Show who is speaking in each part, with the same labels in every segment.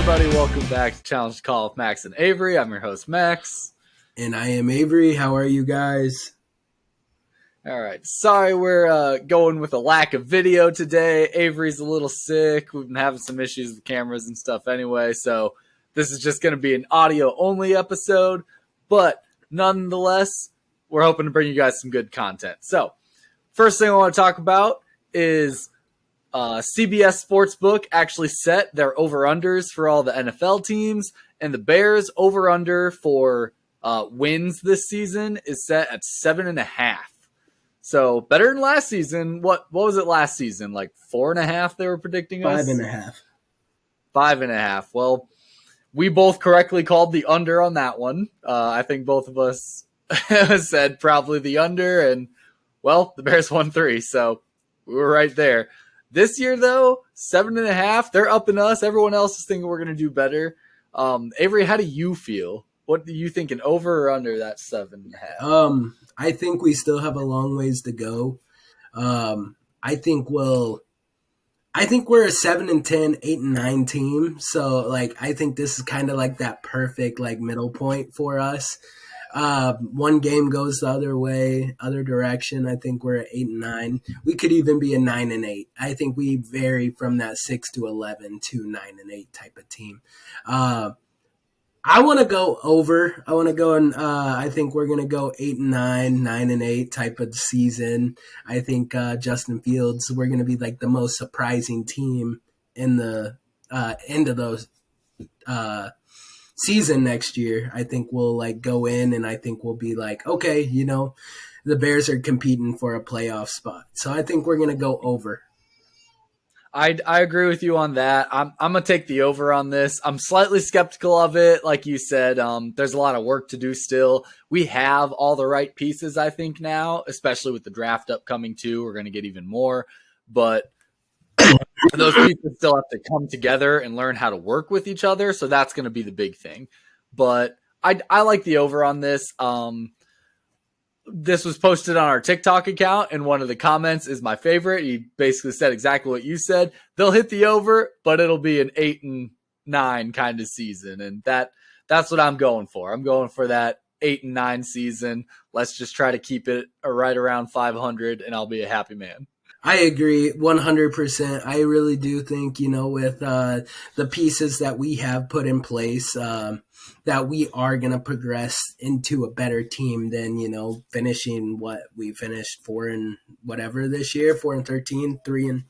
Speaker 1: everybody, welcome back to Challenge Call with Max and Avery. I'm your host, Max.
Speaker 2: And I am Avery. How are you guys?
Speaker 1: All right, sorry we're going with a lack of video today. Avery's a little sick. We've been having some issues with cameras and stuff anyway, so this is just going to be an audio-only episode. But nonetheless, we're hoping to bring you guys some good content. So, first thing I want to talk about is CBS Sportsbook actually set their over-unders for all the NFL teams, and the Bears over-under for wins this season is set at 7.5. So better than last season. What was it last season? Like 4.5 they were predicting us?
Speaker 2: 5.5.
Speaker 1: 5.5. Well, we both correctly called the under on that one. I think both of us said probably the under, and, well, the Bears won 3, so we were right there. This year, though, 7.5, they're upping us. Everyone else is thinking we're going to do better. Avery, how do you feel? What do you think, an over or under that 7.5?
Speaker 2: I think we still have a long ways to go. I think we're a 7-10, 8-9 team. So, I think this is kind of like that perfect, middle point for us. One game goes the other way, other direction. I think we're at 8-9. We could even be a 9-8. I think we vary from that 6-11 to 9-8 type of team. I want to go over. I want to go and I think we're going to go 8-9, 9-8 type of season. I think Justin Fields, we're going to be the most surprising team in the end of those season next year. I think we'll go in and I think we'll be okay, the Bears are competing for a playoff spot. So I think we're going to go over.
Speaker 1: I agree with you on that. I'm going to take the over on this. I'm slightly skeptical of it. Like you said, there's a lot of work to do still. We have all the right pieces, I think, now, especially with the draft upcoming too. We're going to get even more. But those pieces still have to come together and learn how to work with each other. So that's going to be the big thing. But I like the over on this. This was posted on our TikTok account, and one of the comments is my favorite. He basically said exactly what you said. They'll hit the over, but it'll be an 8-9 kind of season, and that's what I'm going for. I'm going for that 8-9 season. Let's just try to keep it right around 500, and I'll be a happy man.
Speaker 2: I agree 100%. I really do think, with the pieces that we have put in place, that we are going to progress into a better team than, finishing what we finished 4 whatever this year, 4-13, 3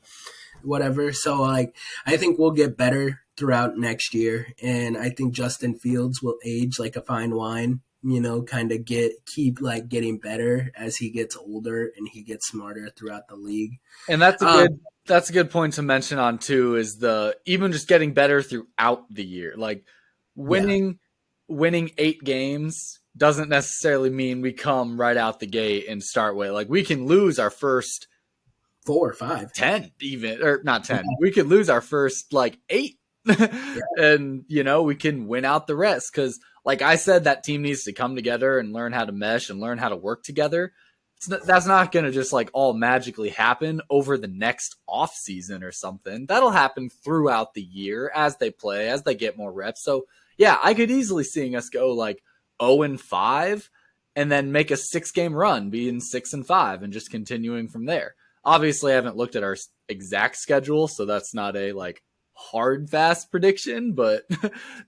Speaker 2: whatever. So I think we'll get better throughout next year. And I think Justin Fields will age like a fine wine, kind of keep getting better as he gets older and he gets smarter throughout the league.
Speaker 1: And that's a good point to mention on too, is even just getting better throughout the year. Winning 8 games doesn't necessarily mean we come right out the gate and start with we can lose our first
Speaker 2: 4 or 5,
Speaker 1: 10 even, or not 10. We could lose our first 8 and we can win out the rest. Cause like I said, that team needs to come together and learn how to mesh and learn how to work together. That's not going to just all magically happen over the next off season or something. That'll happen throughout the year as they play, as they get more reps. So yeah, I could easily seeing us go 0-5 and then make a 6-game run, being 6-5 and just continuing from there. Obviously, I haven't looked at our exact schedule, so that's not a hard fast prediction, but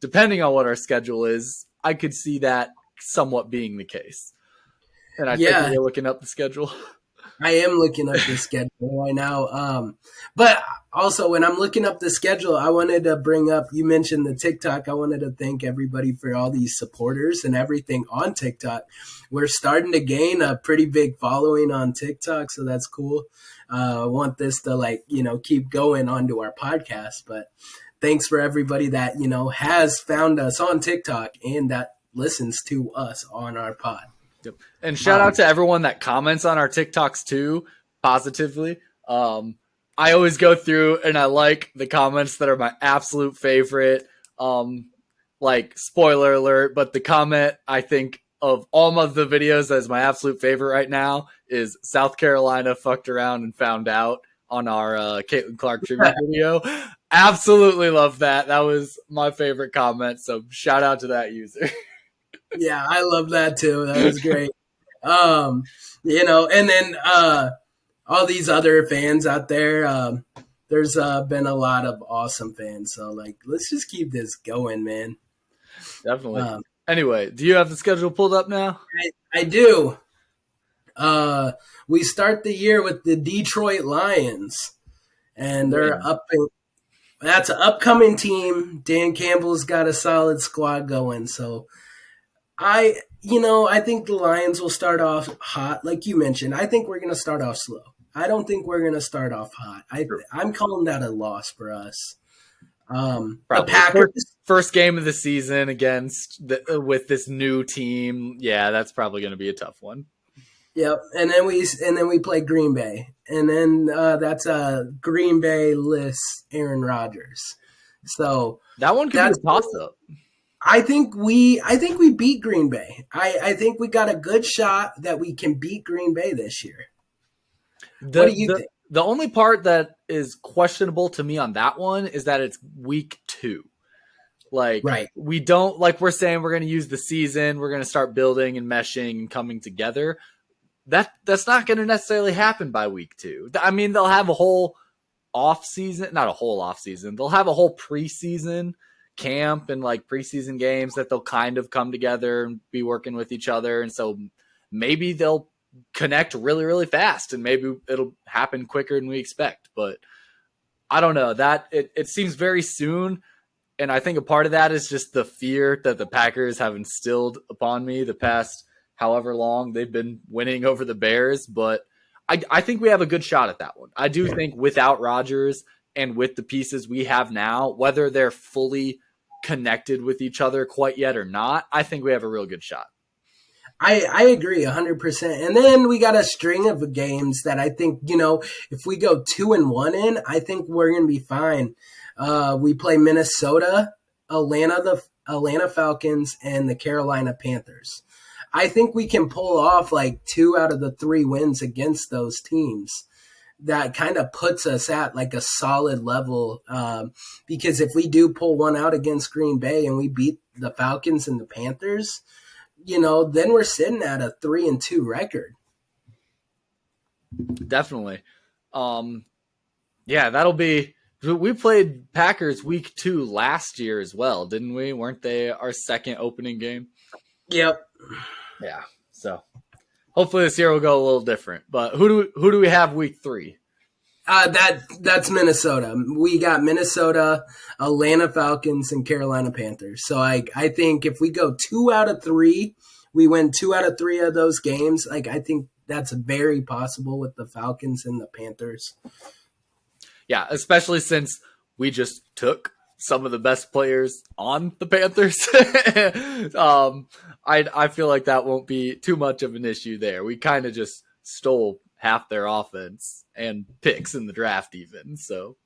Speaker 1: depending on what our schedule is, I could see that somewhat being the case. And I think you're looking up the schedule.
Speaker 2: I am looking up the schedule right now. But also, when I'm looking up the schedule, I wanted to bring up, you mentioned the TikTok. I wanted to thank everybody for all these supporters and everything on TikTok. We're starting to gain a pretty big following on TikTok, so that's cool. I want this to keep going onto our podcast. But thanks for everybody that, has found us on TikTok and that listens to us on our pod.
Speaker 1: Yep. And shout out to everyone that comments on our TikToks too, positively. I always go through and I like the comments that are my absolute favorite. Spoiler alert, but the comment I think of all of the videos that is my absolute favorite right now is South Carolina fucked around and found out. on our Caitlin Clark tribute video. Absolutely love that. That was my favorite comment. So shout out to that user.
Speaker 2: Yeah, I love that too. That was great. And then all these other fans out there. There's been a lot of awesome fans. So like, let's just keep this going, man.
Speaker 1: Definitely. Anyway, do you have the schedule pulled up now?
Speaker 2: I do. We start the year with the Detroit Lions, and they're that's an upcoming team. Dan Campbell's got a solid squad going. So I think the Lions will start off hot. Like you mentioned, I think we're going to start off slow. I don't think we're going to start off hot. I'm calling that a loss for us. The Packers.
Speaker 1: First game of the season with this new team. Yeah, that's probably going to be a tough one.
Speaker 2: Yep, and then we play Green Bay, and then that's a Green Bay-less Aaron Rodgers. So
Speaker 1: that one could be a toss-up.
Speaker 2: I think we beat Green Bay. I think we got a good shot that we can beat Green Bay this year. What do you think?
Speaker 1: The only part that is questionable to me on that one is that it's week 2. Like, right. We don't, like we're saying, we're going to use the season. We're going to start building and meshing and coming together. That's not going to necessarily happen by week 2. I mean, they'll have a whole off season, not a whole off season. They'll have a whole preseason camp and like preseason games that they'll kind of come together and be working with each other. And so maybe they'll connect really, really fast and maybe it'll happen quicker than we expect. But I don't know, that it seems very soon. And I think a part of that is just the fear that the Packers have instilled upon me the past however long they've been winning over the Bears. But I think we have a good shot at that one. I do think without Rodgers and with the pieces we have now, whether they're fully connected with each other quite yet or not, I think we have a real good shot.
Speaker 2: I agree 100%. And then we got a string of games that I think, if we go 2-1 in, I think we're going to be fine. We play Minnesota, the Atlanta Falcons, and the Carolina Panthers. I think we can pull off like 2 out of the 3 wins against those teams. That kind of puts us at like a solid level. Because if we do pull one out against Green Bay and we beat the Falcons and the Panthers, then we're sitting at a 3-2 record.
Speaker 1: Definitely. Yeah, that'll be. We played Packers week 2 last year as well, didn't we? Weren't they our second opening game?
Speaker 2: Yep.
Speaker 1: Yeah. So hopefully this year will go a little different. But who do we have week 3?
Speaker 2: That's Minnesota. We got Minnesota, Atlanta Falcons, and Carolina Panthers. So I think if we go 2 out of 3, we win 2 out of 3 of those games. Like I think that's very possible with the Falcons and the Panthers.
Speaker 1: Yeah, especially since we just took some of the best players on the Panthers. I feel like that won't be too much of an issue there. We kind of just stole half their offense and picks in the draft even. So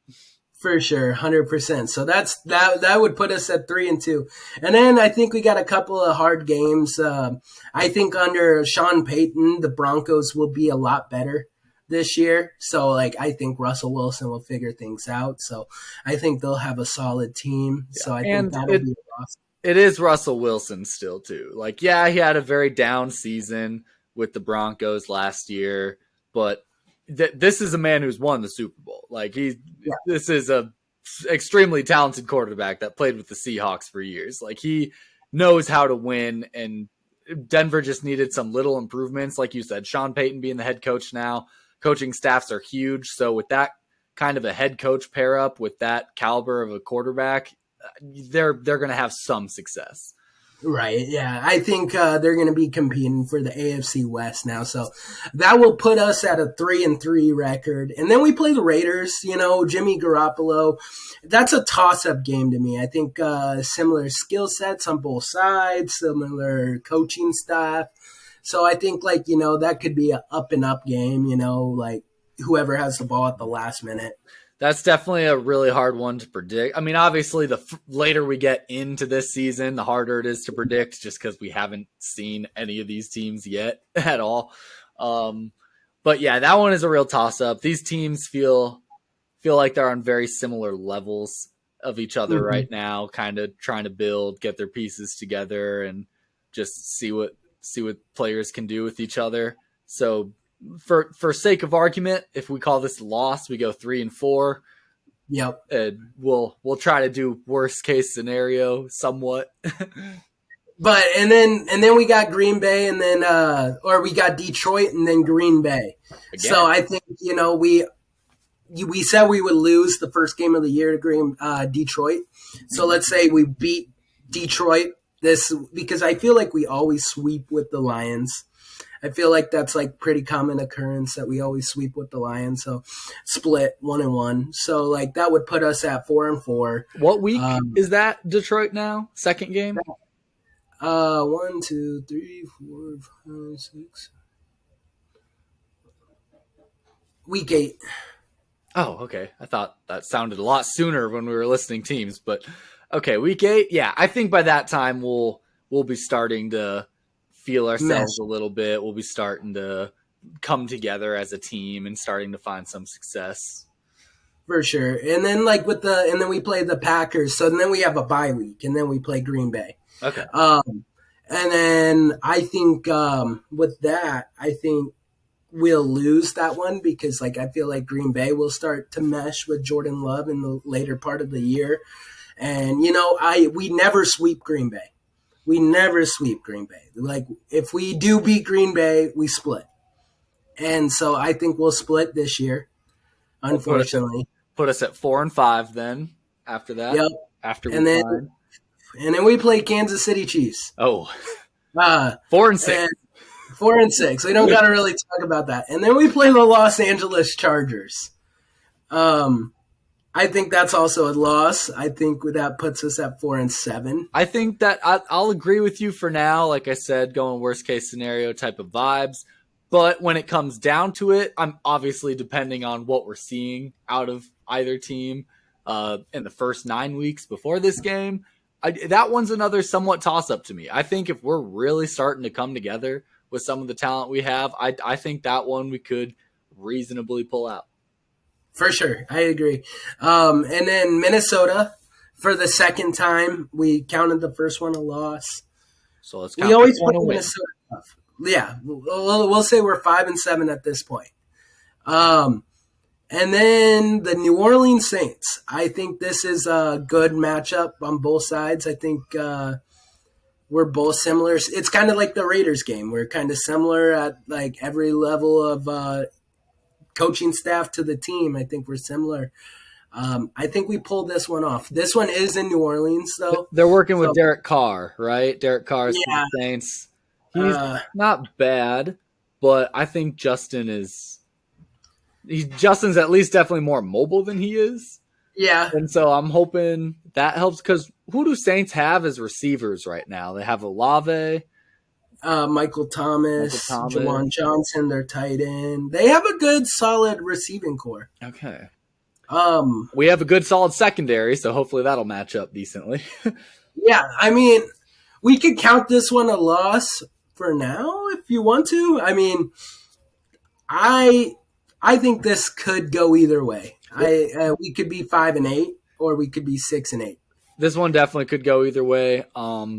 Speaker 2: for sure, 100%. So that would put us at 3-2. And then I think we got a couple of hard games. I think under Sean Payton, the Broncos will be a lot better this year. So I think Russell Wilson will figure things out. So I think they'll have a solid team. Yeah. So I think that'll be awesome.
Speaker 1: It is Russell Wilson still too. He had a very down season with the Broncos last year, but this is a man who's won the Super Bowl. This is a extremely talented quarterback that played with the Seahawks for years. He knows how to win, and Denver just needed some little improvements. Like you said, Sean Payton being the head coach now, coaching staffs are huge. So with that kind of a head coach pair up with that caliber of a quarterback, they're going to have some success.
Speaker 2: Right. Yeah. I think they're going to be competing for the AFC West now. So that will put us at a 3-3 record. And then we play the Raiders, Jimmy Garoppolo. That's a toss-up game to me. I think similar skill sets on both sides, similar coaching staff. So I think that could be an up and up game, whoever has the ball at the last minute.
Speaker 1: That's definitely a really hard one to predict. I mean, obviously, the later we get into this season, the harder it is to predict just because we haven't seen any of these teams yet at all. But yeah, that one is a real toss up. These teams feel like they're on very similar levels of each other right now, kind of trying to build, get their pieces together, and just see what players can do with each other. So for sake of argument, if we call this a loss, we go 3-4.
Speaker 2: Yep.
Speaker 1: And we'll try to do worst case scenario somewhat.
Speaker 2: But and then we got Green Bay, and then or we got Detroit and then Green Bay. Again. So I think we said we would lose the first game of the year to Detroit. So let's say we beat Detroit because I feel like we always sweep with the Lions. I feel like that's like pretty common occurrence that we always sweep with the Lions. So split 1-1. So like that would put us at 4-4.
Speaker 1: What week is that Detroit now? Second game?
Speaker 2: 1, 2, 3, 4, 5, 6. Week 8.
Speaker 1: Oh, okay. I thought that sounded a lot sooner when we were listing teams, but okay, week 8. Yeah, I think by that time we'll be starting to feel ourselves a little bit. We'll be starting to come together as a team and starting to find some success.
Speaker 2: For sure. And then and then we play the Packers. So then we have a bye week, and then we play Green Bay.
Speaker 1: Okay.
Speaker 2: And then I think with that, I think we'll lose that one because I feel like Green Bay will start to mesh with Jordan Love in the later part of the year. And we never sweep Green Bay. We never sweep Green Bay. If we do beat Green Bay, we split. And so I think we'll split this year, unfortunately.
Speaker 1: Put us at 4-5 then after that.
Speaker 2: Yep.
Speaker 1: After
Speaker 2: and then we play Kansas City Chiefs.
Speaker 1: Oh. 4-6.
Speaker 2: 4-6. We don't got to really talk about that. And then we play the Los Angeles Chargers. I think that's also a loss. I think that puts us at 4-7.
Speaker 1: I think that I'll agree with you for now. Like I said, going worst case scenario type of vibes. But when it comes down to it, I'm obviously depending on what we're seeing out of either team in the first 9 weeks before this game. That one's another somewhat toss-up to me. I think if we're really starting to come together with some of the talent we have, I think that one we could reasonably pull out.
Speaker 2: For sure. I agree. And then Minnesota, for the second time, we counted the first one a loss.
Speaker 1: So let's count.
Speaker 2: We always put Minnesota tough. Yeah, we'll say we're 5-7 at this point. And then the New Orleans Saints. I think this is a good matchup on both sides. I think we're both similar. It's kind of like the Raiders game. We're kind of similar at every level of coaching staff to the team. I think we're similar. I think we pulled this one off. This one is in New Orleans, though.
Speaker 1: They're working with Derek Carr, right? Derek Carr is the Saints. He's not bad, but I think Justin's at least definitely more mobile than he is.
Speaker 2: Yeah.
Speaker 1: And so I'm hoping that helps because who do Saints have as receivers right now? They have Olave,
Speaker 2: Michael Thomas, Jawan Johnson, their tight end. They have a good, solid receiving core.
Speaker 1: Okay. We have a good, solid secondary, so hopefully that'll match up decently.
Speaker 2: Yeah, I mean, we could count this one a loss for now if you want to. I mean, I think this could go either way. We could be 5-8 or we could be 6-8.
Speaker 1: This one definitely could go either way. I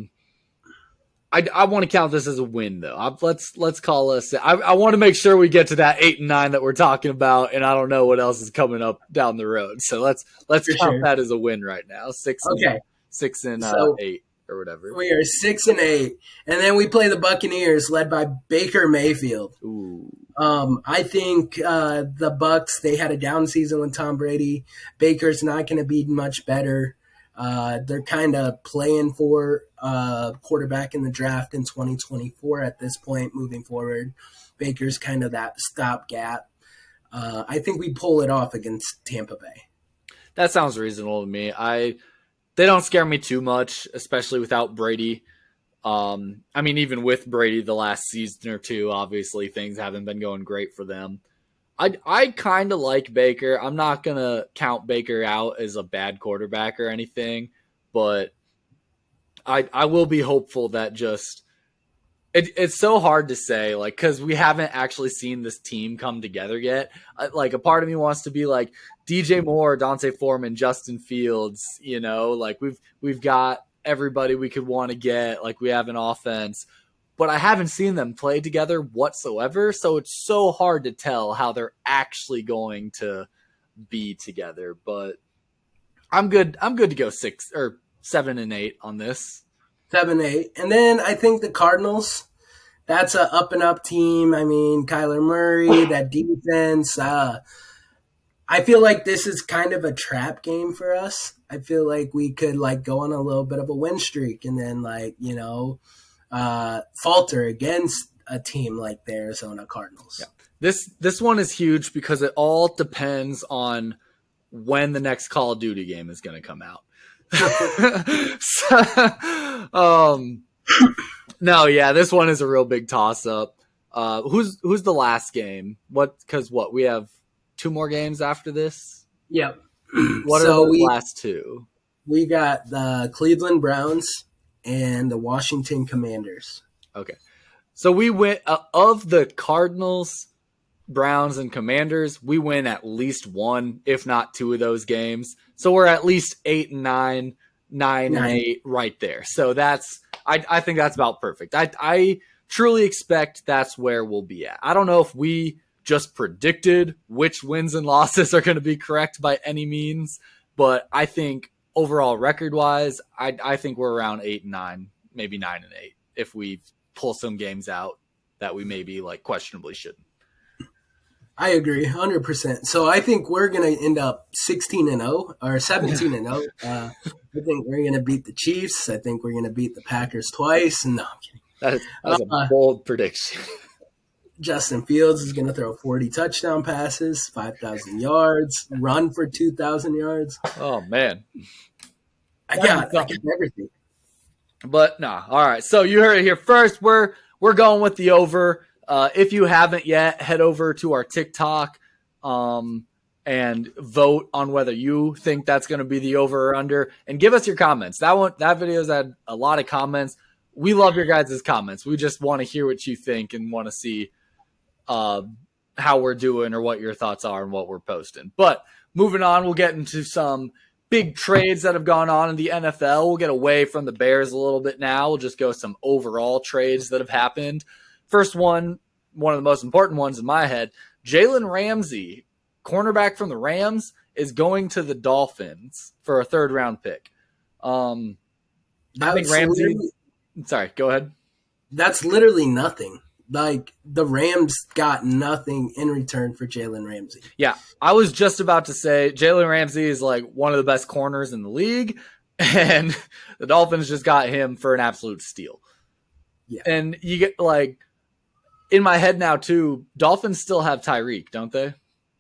Speaker 1: want to count this as a win, though. Let's call us. I want to make sure we get to that 8-9 that we're talking about, and I don't know what else is coming up down the road. So let's count that as a win right now. 6 and 8 or whatever.
Speaker 2: We are 6-8, and then we play the Buccaneers, led by Baker Mayfield.
Speaker 1: Ooh.
Speaker 2: I think the Bucs, they had a down season with Tom Brady. Baker's not going to be much better. They're kind of playing for quarterback in the draft in 2024 at this point moving forward. Baker's kind of that stopgap. I think we pull it off against Tampa Bay.
Speaker 1: That sounds reasonable to me. They don't scare me too much, especially without Brady. I mean, even with Brady the last season or two, obviously things haven't been going great for them. I kind of like Baker. I'm not going to count Baker out as a bad quarterback or anything, but I will be hopeful that just It's so hard to say, like, because we haven't actually seen this team come together yet. Like, a part of me wants to be like DJ Moore, Dante Foreman, Justin Fields. Like we've got everybody we could want to get. Like, we have an offense, but I haven't seen them play together whatsoever. So it's so hard to tell how they're actually going to be together. But I'm good. I'm good to go 6 or 7 and 8 on this.
Speaker 2: 7-8. And then I think the Cardinals, that's a up and up team. I mean, Kyler Murray, that defense. I feel like this is kind of a trap game for us. I feel like we could like go on a little bit of a win streak and then falter against a team like the Arizona Cardinals.
Speaker 1: Yeah. This one is huge because it all depends on when the next Call of Duty game is going to come out. No, yeah, this one is a real big toss up. Who's the last game? Because we have 2 more games after this.
Speaker 2: Yep.
Speaker 1: What are the last 2?
Speaker 2: We got the Cleveland Browns and the Washington Commanders.
Speaker 1: Okay, so we went of the Cardinals, Browns, and Commanders. We win at least 1, if not 2 of those games. So we're at least 8 and 9, 9 and 8 right there. So I think that's about perfect. I truly expect that's where we'll be at. I don't know if we just predicted which wins and losses are going to be correct by any means, but I think overall record wise, I think we're around 8 and 9, maybe 9 and 8 if we pull some games out that we maybe like questionably shouldn't.
Speaker 2: I agree 100%. So I think we're going to end up 16-0 or 17-0. I think we're going to beat the Chiefs. I think we're going to beat the Packers twice. No, I'm kidding.
Speaker 1: That is a bold prediction.
Speaker 2: Justin Fields is going to throw 40 touchdown passes, 5,000 yards, run for 2,000 yards.
Speaker 1: Oh, man.
Speaker 2: I got everything.
Speaker 1: But no, all right. So you heard it here first. We're going with the over. If you haven't yet, head over to our TikTok and vote on whether you think that's going to be the over or under, and give us your comments. That video's had a lot of comments. We love your guys' comments. We just want to hear what you think and want to see how we're doing or what your thoughts are and what we're posting. But moving on, we'll get into some big trades that have gone on in the NFL. We'll get away from the Bears a little bit now. We'll just go some overall trades that have happened. First one of the most important ones in my head, Jalen Ramsey, cornerback from the Rams, is going to the Dolphins for a 3rd-round pick. I think Ramsey – sorry, go ahead.
Speaker 2: That's literally nothing. Like, the Rams got nothing in return for Jalen Ramsey.
Speaker 1: Yeah, I was just about to say Jalen Ramsey is like one of the best corners in the league, and the Dolphins just got him for an absolute steal. Yeah. And you get like – in my head now, too, Dolphins still have Tyreek, don't they?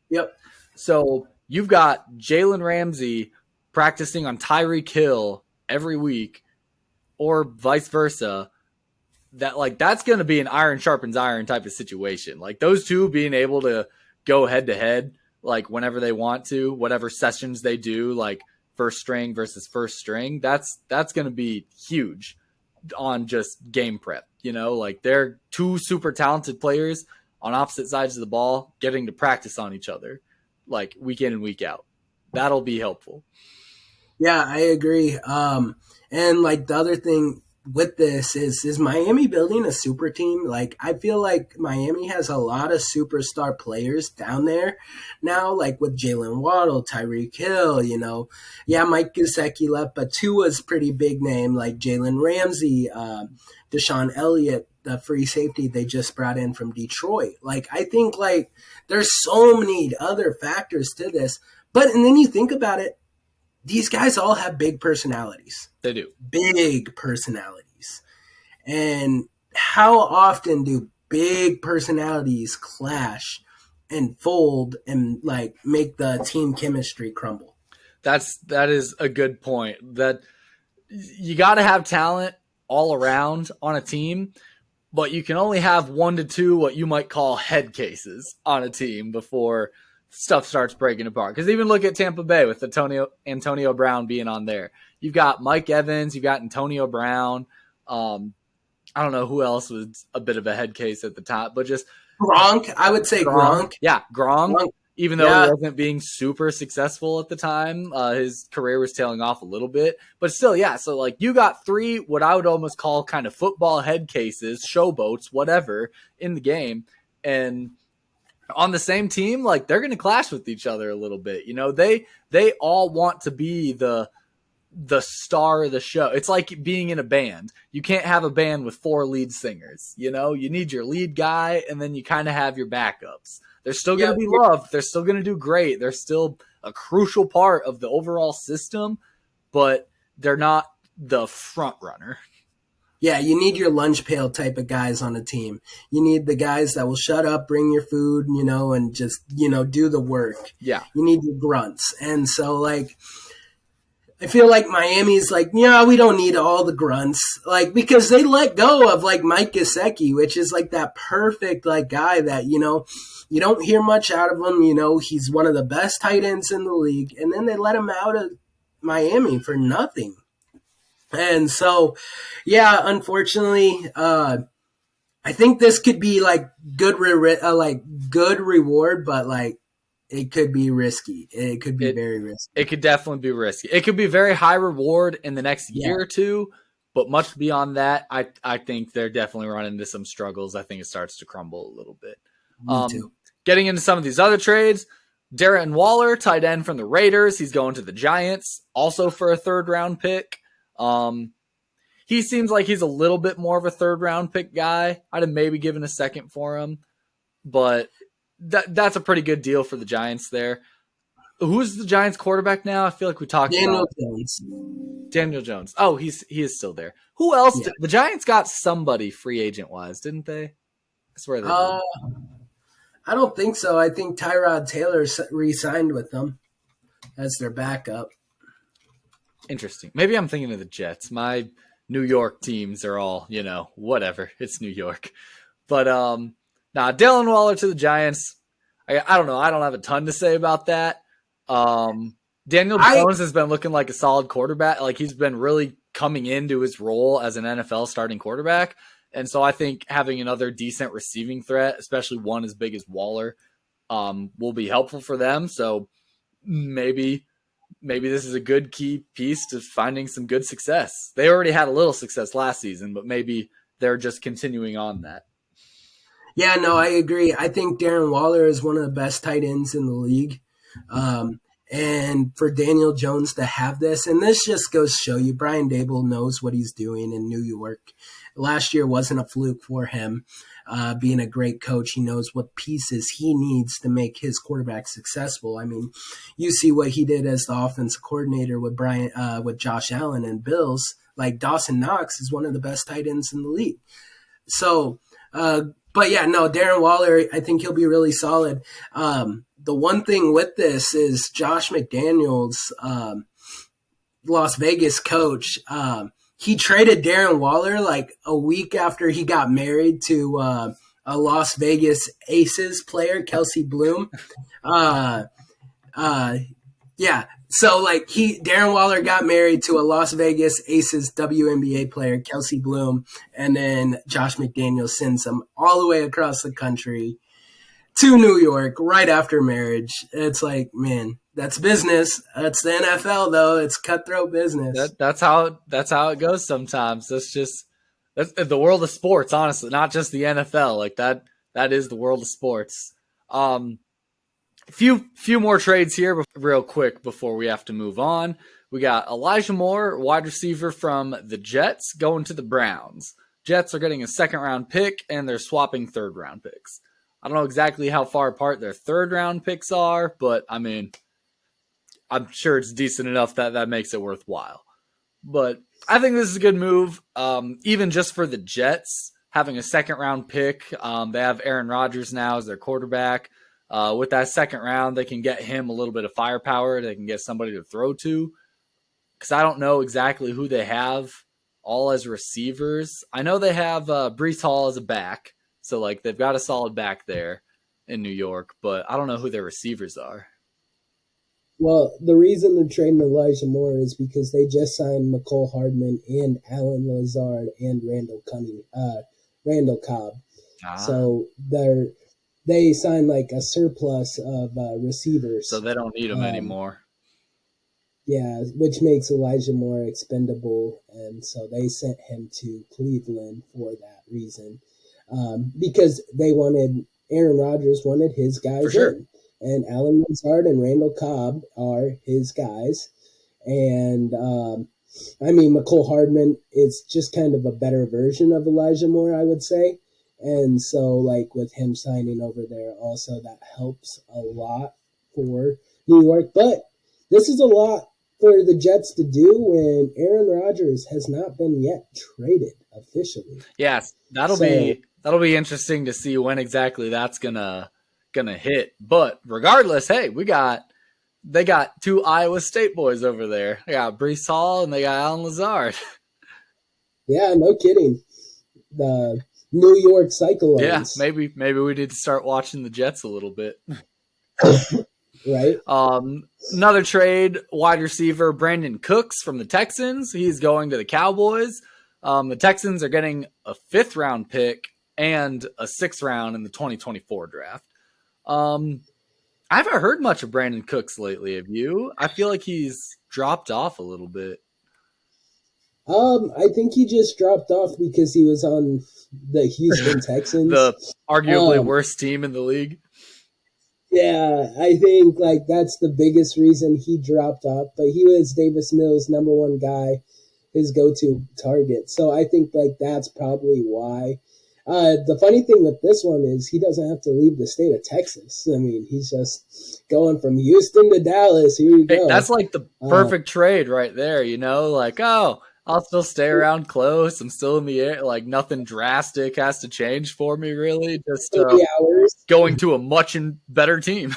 Speaker 2: Yep. So
Speaker 1: you've got Jalen Ramsey practicing on Tyreek Hill every week, or vice versa. That's going to be an iron sharpens iron type of situation. Like, those two being able to go head to head, like whenever they want to, whatever sessions they do, like first string versus first string, that's going to be huge on just game prep. Like, they're 2 super talented players on opposite sides of the ball getting to practice on each other, like week in and week out. That'll be helpful.
Speaker 2: Yeah, I agree. And like the other thing with this is Miami building a super team? Like, I feel like Miami has a lot of superstar players down there now, like with Jalen Waddle, Tyreek Hill, Yeah, Mike Gesicki left, but Tua's pretty big name, like Jalen Ramsey, Deshaun Elliott, the free safety they just brought in from Detroit. Like, I think, like, there's so many other factors to this. And then you think about it, these guys all have big personalities.
Speaker 1: They do.
Speaker 2: Big personalities. And how often do big personalities clash and fold and, like, make the team chemistry crumble?
Speaker 1: That is a good point. That you got to have talent all around on a team, but you can only have 1 to 2 what you might call head cases on a team before stuff starts breaking apart. Because even look at Tampa Bay with Antonio Brown being on there. You've got Mike Evans, you've got Antonio Brown, I don't know who else was a bit of a head case at the top, but just
Speaker 2: Gronk, I would say Gronk.
Speaker 1: Yeah, Gronk.
Speaker 2: Gronk.
Speaker 1: Even though he
Speaker 2: Yeah,
Speaker 1: wasn't being super successful at the time, his career was tailing off a little bit. But still, yeah. So like you got three what I would almost call kind of football head cases, showboats, whatever, in the game, and on the same team, like they're going to clash with each other a little bit. You know, they all want to be the star of the show. It's like being in a band. You can't have a band with four lead singers. You know, you need your lead guy, and then you kind of have your backups. They're still going to be loved. They're still going to do great. They're still a crucial part of the overall system, but they're not the front runner.
Speaker 2: Yeah, you need your lunch pail type of guys on a team. You need the guys that will shut up, bring your food, and just, do the work.
Speaker 1: Yeah.
Speaker 2: You need your grunts. And so, like, I feel like Miami's like, yeah, we don't need all the grunts, like, because they let go of like Mike Gesicki, which is like that perfect like guy that you don't hear much out of him. He's one of the best tight ends in the league, and then they let him out of Miami for nothing. And so, yeah, unfortunately, I think this could be like good reward, but like. It could be risky. It could be very risky.
Speaker 1: It could definitely be risky. It could be very high reward in the next year or two, but much beyond that, I think they're definitely running into some struggles. I think it starts to crumble a little bit.
Speaker 2: Me too.
Speaker 1: Getting into some of these other trades, Darren Waller, tight end from the Raiders. He's going to the Giants, also for a third-round pick. He seems like he's a little bit more of a third-round pick guy. I'd have maybe given a second for him, but that's a pretty good deal for the Giants there. Who's the Giants quarterback now? I feel like we talked about Daniel Jones. Oh, he is still there. Who else? Yeah. The Giants got somebody free agent wise, didn't they? I swear they did.
Speaker 2: I don't think so. I think Tyrod Taylor re-signed with them as their backup.
Speaker 1: Interesting. Maybe I'm thinking of the Jets. My New York teams are all, whatever. It's New York. But Dallin Waller to the Giants. I don't know. I don't have a ton to say about that. Daniel Jones has been looking like a solid quarterback. Like he's been really coming into his role as an NFL starting quarterback. And so I think having another decent receiving threat, especially one as big as Waller, will be helpful for them. So maybe this is a good key piece to finding some good success. They already had a little success last season, but maybe they're just continuing on that.
Speaker 2: Yeah, no, I agree. I think Darren Waller is one of the best tight ends in the league. And for Daniel Jones to have this, and this just goes to show you, Brian Daboll knows what he's doing in New York. Last year wasn't a fluke for him. Being a great coach, he knows what pieces he needs to make his quarterback successful. I mean, you see what he did as the offensive coordinator with with Josh Allen and Bills. Like Dawson Knox is one of the best tight ends in the league. So, but yeah, no, Darren Waller, I think he'll be really solid. The one thing with this is Josh McDaniels, Las Vegas coach, he traded Darren Waller like a week after he got married to a Las Vegas Aces player, Kelsey Bloom. Yeah. So like Darren Waller got married to a Las Vegas Aces WNBA player, Kelsey Bloom, and then Josh McDaniels sends him all the way across the country to New York right after marriage. It's like, man, that's business. That's the NFL though. It's cutthroat business.
Speaker 1: That's how it goes sometimes. That's the world of sports, honestly, not just the NFL. Like that is the world of sports. Few more trades here real quick before we have to move on. We got Elijah Moore, wide receiver from the Jets, going to the Browns. Jets are getting a second-round pick, and they're swapping third-round picks. I don't know exactly how far apart their third-round picks are, but, I mean, I'm sure it's decent enough that makes it worthwhile. But I think this is a good move, even just for the Jets, having a second-round pick. They have Aaron Rodgers now as their quarterback. With that second round, they can get him a little bit of firepower. They can get somebody to throw to. Because I don't know exactly who they have all as receivers. I know they have Breece Hall as a back. So, like, they've got a solid back there in New York. But I don't know who their receivers are.
Speaker 2: Well, the reason they're trading Elijah Moore is because they just signed McCole Hardman and Alan Lazard and Randall Cobb.
Speaker 1: Ah.
Speaker 2: So they signed like a surplus of receivers.
Speaker 1: So they don't need him anymore.
Speaker 2: Yeah, which makes Elijah Moore expendable, and so they sent him to Cleveland for that reason, because Aaron Rodgers wanted his guys
Speaker 1: For sure.
Speaker 2: in, and Alan Lazard and Randall Cobb are his guys, and McCole Hardman is just kind of a better version of Elijah Moore, I would say, and so like with him signing over there, also that helps a lot for New York, but this is a lot for the Jets to do when Aaron Rodgers has not been yet traded officially.
Speaker 1: Yes, that'll be interesting to see when exactly that's gonna hit. But regardless, hey, they got two Iowa State boys over there. They got Breece Hall and they got Alan Lazard.
Speaker 2: Yeah, no kidding. The New York Cyclones.
Speaker 1: Yeah, maybe we need to start watching the Jets a little bit.
Speaker 2: Right.
Speaker 1: Another trade, wide receiver Brandon Cooks from the Texans. He's going to the Cowboys. The Texans are getting a 5th round pick and a 6th round in the 2024 draft. I haven't heard much of Brandon Cooks lately. Have you? I feel like he's dropped off a little bit.
Speaker 2: I think he just dropped off because he was on the Houston Texans,
Speaker 1: the arguably worst team in the league.
Speaker 2: Yeah, I think like that's the biggest reason he dropped off. But he was Davis Mills' number one guy, his go-to target. So I think like that's probably why. The funny thing with this one is he doesn't have to leave the state of Texas. I mean, he's just going from Houston to Dallas. Here you go.
Speaker 1: Hey, that's like the perfect trade right there. You know, like, oh, I'll still stay around close. I'm still in the air. Like nothing drastic has to change for me, really. Just going to a much better team.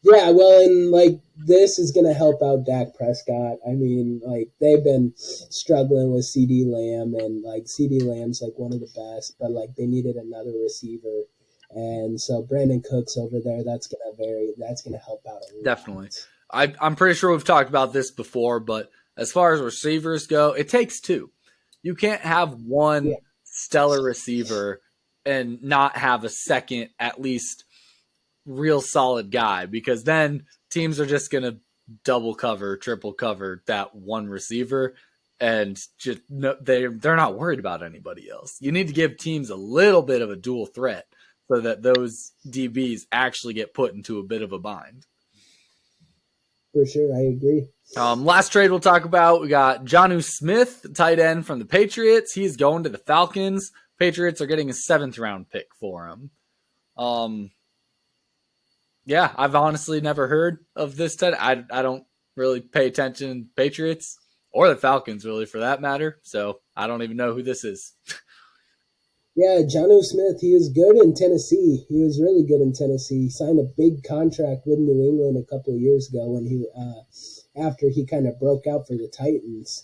Speaker 2: Yeah, well, and like this is going to help out Dak Prescott. I mean, like they've been struggling with CD Lamb, and like CD Lamb's like one of the best, but like they needed another receiver, and so Brandon Cooks over there, that's gonna help out a lot.
Speaker 1: Definitely. I'm pretty sure we've talked about this before, but as far as receivers go, it takes two. You can't have one stellar receiver and not have a second, at least real solid guy, because then teams are just going to double cover, triple cover that one receiver, and just they're not worried about anybody else. You need to give teams a little bit of a dual threat so that those DBs actually get put into a bit of a bind.
Speaker 2: For sure, I agree.
Speaker 1: Last trade we'll talk about, we got Jonnu Smith, tight end from the Patriots. He's going to the Falcons. Patriots are getting a 7th round pick for him. Yeah, I've honestly never heard of this tight end. I don't really pay attention to Patriots or the Falcons, really, for that matter. So I don't even know who this is.
Speaker 2: Yeah, Jonnu Smith, he was good in Tennessee. He was really good in Tennessee. He signed a big contract with New England a couple of years ago when after he kind of broke out for the Titans.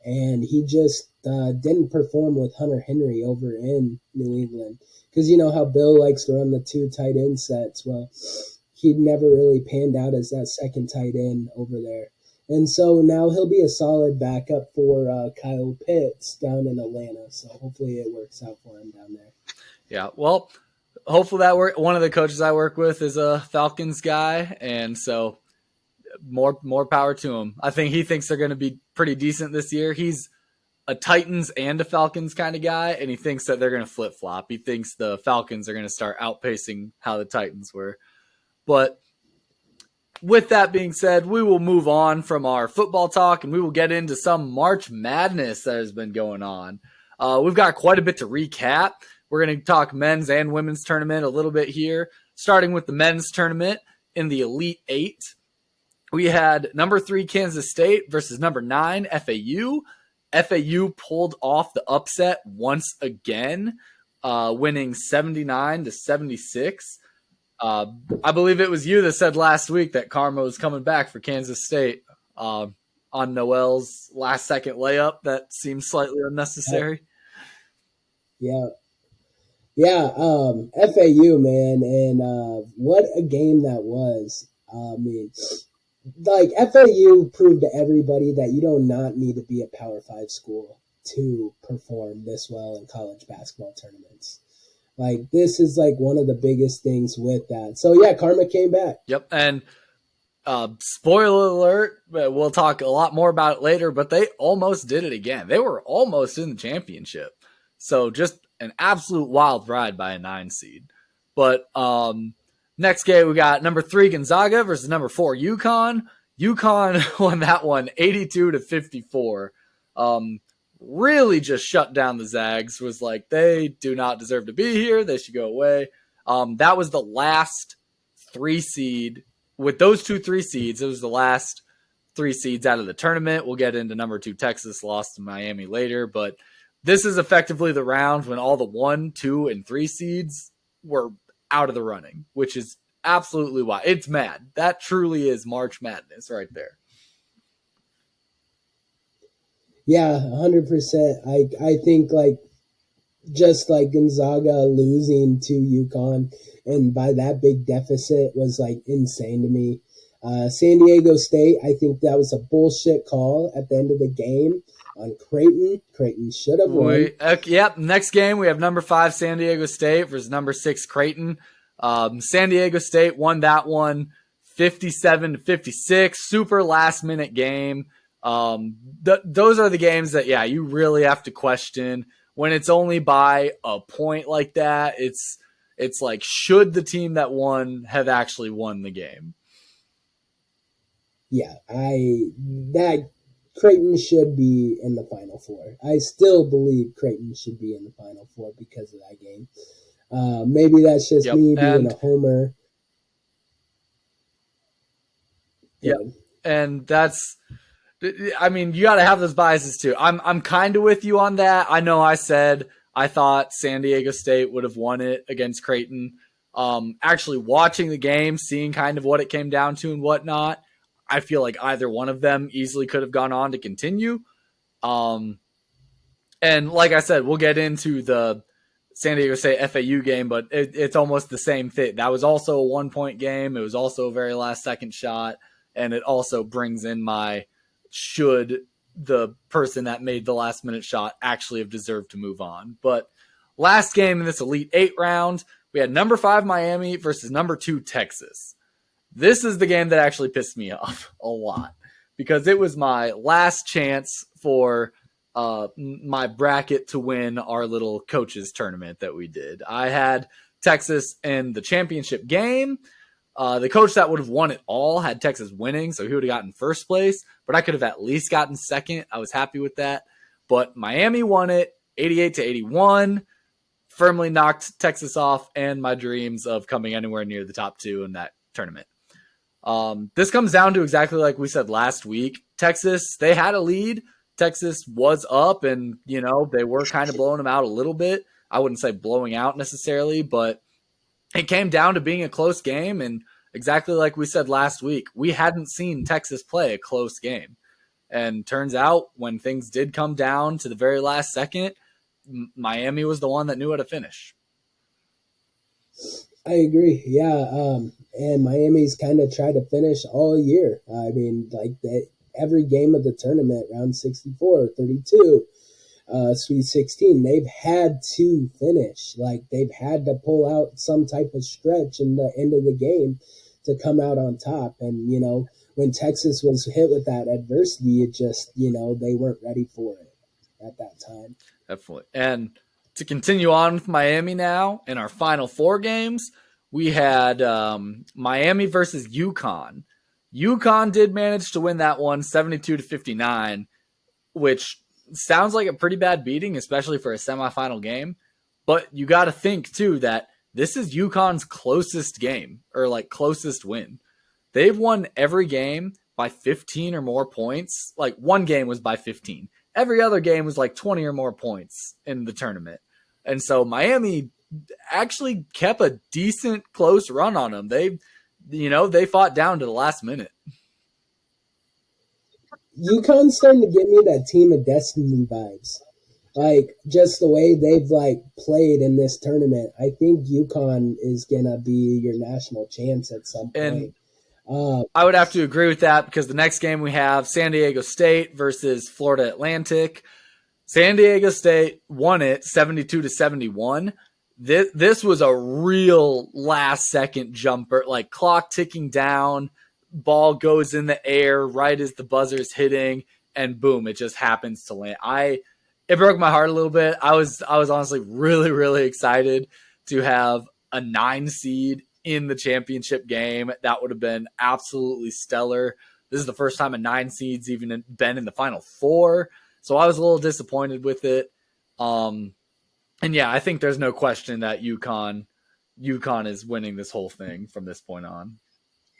Speaker 2: And he just didn't perform with Hunter Henry over in New England. Because you know how Bill likes to run the 2 tight end sets. Well, he never really panned out as that second tight end over there. And so now he'll be a solid backup for Kyle Pitts down in Atlanta. So hopefully it works out for him down there.
Speaker 1: Yeah, well, hopefully that one of the coaches I work with is a Falcons guy, and so more power to him. I think he thinks they're going to be pretty decent this year. He's a Titans and a Falcons kind of guy, and he thinks that they're going to flip-flop. He thinks the Falcons are going to start outpacing how the Titans were. But with that being said, we will move on from our football talk, and we will get into some March Madness that has been going on. We've got quite a bit to recap. We're going to talk men's and women's tournament a little bit here, starting with the men's tournament in the Elite Eight. We had number 3 Kansas State versus number 9 FAU. FAU pulled off the upset once again, winning 79-76. I believe it was you that said last week that Karma was coming back for Kansas State on Noel's last-second layup. That seems slightly unnecessary.
Speaker 2: Yeah. FAU, man, and what a game that was. I mean, like FAU proved to everybody that you do not need to be a Power 5 school to perform this well in college basketball tournaments. Like, this is like one of the biggest things with that. So yeah, karma came back.
Speaker 1: Yep. And spoiler alert, we'll talk a lot more about it later, but they almost did it again. They were almost in the championship. So just an absolute wild ride by a 9 seed. But next game, we got number 3 Gonzaga versus number 4 UConn. UConn won that one 82-54. Really just shut down the Zags. Was like, they do not deserve to be here. They should go away. That was the last 3 seed. With those 2 3 seeds, it was the last 3 seeds out of the tournament. We'll get into number 2 Texas, lost to Miami later, but this is effectively the round when all the 1, 2, and 3 seeds were out of the running, which is absolutely wild. It's mad. That truly is March Madness right there.
Speaker 2: Yeah, 100%. I think like just like Gonzaga losing to UConn and by that big deficit was like insane to me. San Diego State, I think that was a bullshit call at the end of the game on Creighton. Creighton should have won.
Speaker 1: Yep. Next game, we have number 5 San Diego State versus number 6 Creighton. San Diego State won that one 57-56. Super last minute game. Those are the games that, yeah, you really have to question when it's only by a point like that. It's like, should the team that won have actually won the game?
Speaker 2: Yeah, that Creighton should be in the Final Four. I still believe Creighton should be in the Final Four because of that game. Maybe that's just me being a homer.
Speaker 1: Yeah, and that's, I mean, you got to have those biases too. I'm kind of with you on that. I know I said I thought San Diego State would have won it against Creighton. Actually watching the game, seeing kind of what it came down to and whatnot, I feel like either one of them easily could have gone on to continue. And like I said, we'll get into the San Diego State FAU game, but it's almost the same thing. That was also a 1-point game. It was also a very last second shot. And it also brings in my, should the person that made the last minute shot actually have deserved to move on. But last game in this Elite 8 round, we had number 5 Miami versus number 2 Texas. This is the game that actually pissed me off a lot because it was my last chance for my bracket to win our little coaches tournament that we did. I had Texas in the championship game. The coach that would have won it all had Texas winning, so he would have gotten first place, but I could have at least gotten second. I was happy with that. But Miami won it 88-81, firmly knocked Texas off and my dreams of coming anywhere near the top 2 in that tournament. This comes down to exactly like we said last week. Texas, they had a lead. Texas was up and, they were kind of blowing them out a little bit. I wouldn't say blowing out necessarily, but it came down to being a close game. And exactly like we said last week, we hadn't seen Texas play a close game. And turns out when things did come down to the very last second, Miami was the one that knew how to finish.
Speaker 2: I agree. Yeah. And Miami's kind of tried to finish all year. I mean, like every game of the tournament, round 64, 32, Sweet 16, they've had to finish. Like they've had to pull out some type of stretch in the end of the game to come out on top. And, when Texas was hit with that adversity, it just, they weren't ready for it at that time.
Speaker 1: Definitely. And to continue on with Miami now, in our final 4 games, we had Miami versus UConn. UConn did manage to win that one 72-59, which sounds like a pretty bad beating, especially for a semifinal game. But you got to think, too, that this is UConn's closest game, or like closest win. They've won every game by 15 or more points. Like one game was by 15. Every other game was like 20 or more points in the tournament. And so Miami actually kept a decent close run on them. They fought down to the last minute.
Speaker 2: UConn's starting to give me that Team of Destiny vibes. Like, just the way they've, played in this tournament. I think UConn is going to be your national champs at some point.
Speaker 1: I would have to agree with that because the next game we have San Diego State versus Florida Atlantic. San Diego State won it 72-71. This was a real last second jumper, like clock ticking down, ball goes in the air right as the buzzer's hitting, and boom, it just happens to land. It broke my heart a little bit. I was honestly really, really excited to have a 9 seed in the championship game. That would have been absolutely stellar. This is the first time a 9 seed's even been in the Final Four. So I was a little disappointed with it. And yeah, I think there's no question that UConn is winning this whole thing from this point on.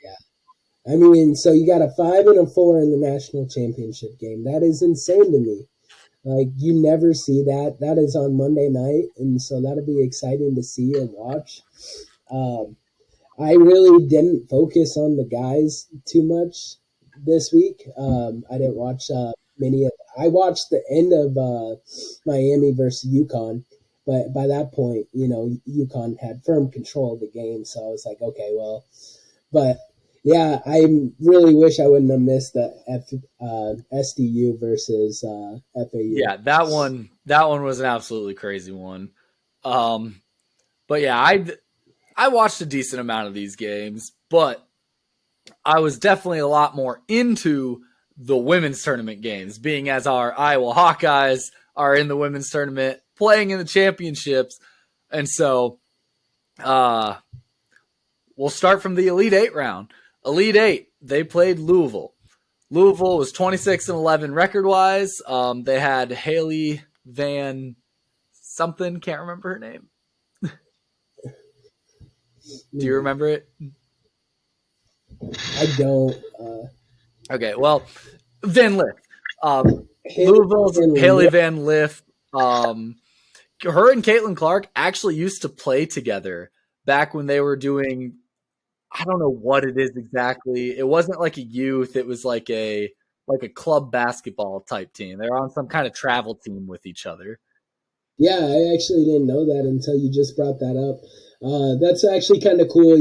Speaker 2: Yeah. I mean, so you got a 5 and a 4 in the national championship game. That is insane to me. Like, you never see that. That is on Monday night, and so that'll be exciting to see and watch. I really didn't focus on the guys too much this week. I didn't watch many of. I watched the end of Miami versus UConn, but by that point, UConn had firm control of the game. So I was like, okay, well, but yeah, I really wish I wouldn't have missed the SDU versus FAU.
Speaker 1: Yeah, that one was an absolutely crazy one. But yeah, I watched a decent amount of these games, but I was definitely a lot more into the women's tournament games, being as our Iowa Hawkeyes are in the women's tournament, playing in the championships. And so we'll start from the Elite Eight round. Elite Eight, they played Louisville. Louisville was 26-11 record-wise. They had Haley Van something, can't remember her name. Do you remember it?
Speaker 2: I don't.
Speaker 1: Okay, well, Van Lith. Louisville's Haley Van Lith. Her and Caitlin Clark actually used to play together back when they were doing, I don't know what it is exactly. It wasn't like a youth. It was like a club basketball type team. They were on some kind of travel team with each other.
Speaker 2: Yeah, I actually didn't know that until you just brought that up. That's actually kind of cool,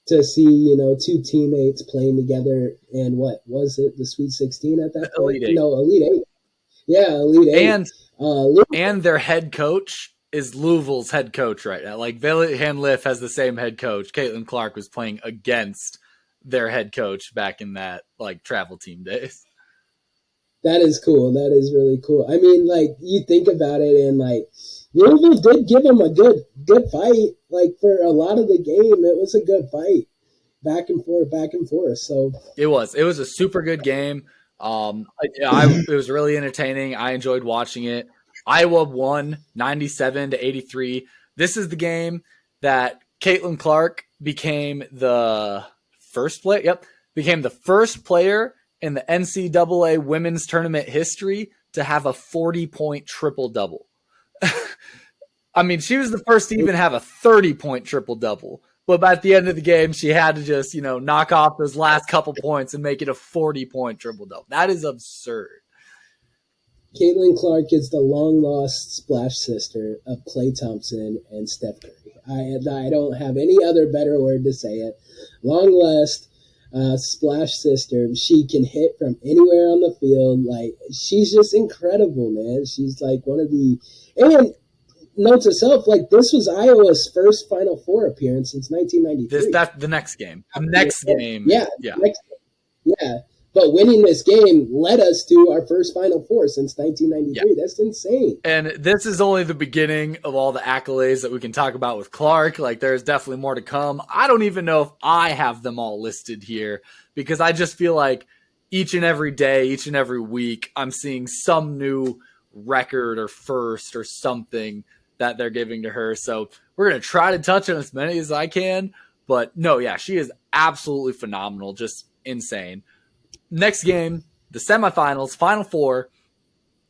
Speaker 2: to see, two teammates playing together in what was it, the Sweet 16 at that point?
Speaker 1: Elite Eight.
Speaker 2: No, Elite Eight. Yeah, Elite Eight.
Speaker 1: And their head coach is Louisville's head coach right now. Like, Van Lith has the same head coach. Caitlin Clark was playing against their head coach back in that, travel team days.
Speaker 2: That is cool. That is really cool. I mean, you think about it, and Louisville did give them a good fight. For a lot of the game, it was a good fight, back and forth. So
Speaker 1: it was a super good game. It was really entertaining. I enjoyed watching it. Iowa won 97-83. This is the game that Caitlin Clark became the first player. Yep, became the first player in the NCAA women's tournament history to have a 40-point triple-double. I mean, she was the first to even have a 30-point triple-double. But by the end of the game, she had to just, knock off those last couple points and make it a 40-point triple-double. That is absurd.
Speaker 2: Caitlin Clark is the long-lost splash sister of Klay Thompson and Steph Curry. I don't have any other better word to say it. Long-lost splash sister. She can hit from anywhere on the field. She's just incredible, man. She's one of the – and note to self, this was Iowa's first Final Four appearance since 1993.
Speaker 1: That's the next game. The next game.
Speaker 2: Yeah. Yeah. But winning this game led us to our first Final Four since 1993. Yeah. That's insane.
Speaker 1: And this is only the beginning of all the accolades that we can talk about with Clark. There's definitely more to come. I don't even know if I have them all listed here because I just feel like each and every day, each and every week, I'm seeing some new record or first or something that they're giving to her. So we're going to try to touch on as many as I can. But no, yeah, she is absolutely phenomenal. Just insane. Next game, the semifinals, Final Four,